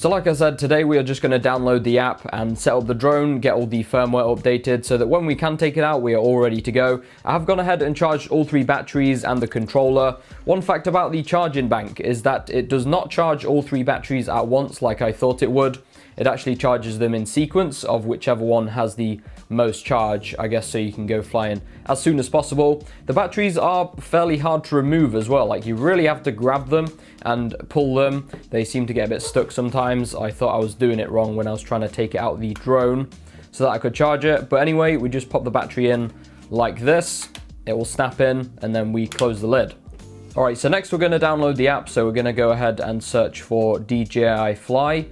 So like I said, today we are just going to download the app and set up the drone, get all the firmware updated so that when we can take it out, we are all ready to go. I have gone ahead and charged all 3 batteries and the controller. One fact about the charging bank is that it does not charge all 3 batteries at once like I thought it would. It actually charges them in sequence of whichever one has the most charge, I guess, so you can go flying as soon as possible. The batteries are fairly hard to remove as well, like you really have to grab them and pull them. They seem to get a bit stuck sometimes. I thought I was doing it wrong when I was trying to take it out of the drone so that I could charge it. But anyway, we just pop the battery in like this. It will snap in and then we close the lid. All right, so next we're going to download the app. So we're going to go ahead and search for DJI Fly.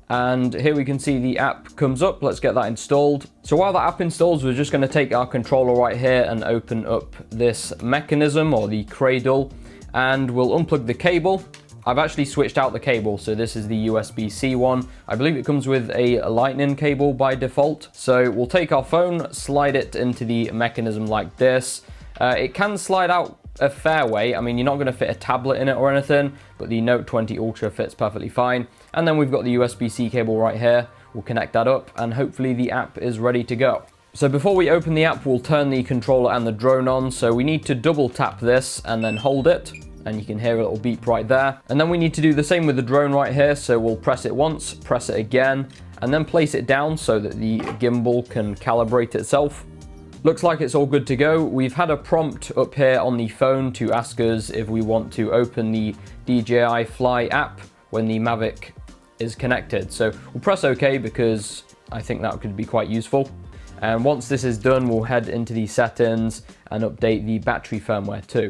And here we can see the app comes up. Let's get that installed. So while the app installs, we're just going to take our controller right here and open up this mechanism or the cradle, and we'll unplug the cable. I've actually switched out the cable, so this is the USB-C one. I believe it comes with a lightning cable by default. So we'll take our phone, slide it into the mechanism like this. It can slide out a fair way. I mean, you're not going to fit a tablet in it or anything, but the Note 20 Ultra fits perfectly fine. And then we've got the USB-C cable right here. We'll connect that up and hopefully the app is ready to go. So before we open the app, we'll turn the controller and the drone on. So we need to double tap this and then hold it, and you can hear a little beep right there. And then we need to do the same with the drone right here. So we'll press it once, press it again, and then place it down so that the gimbal can calibrate itself. Looks like it's all good to go. We've had a prompt up here on the phone to ask us if we want to open the DJI Fly app when the Mavic is connected. So we'll press OK because I think that could be quite useful. And once this is done, we'll head into the settings and update the battery firmware too.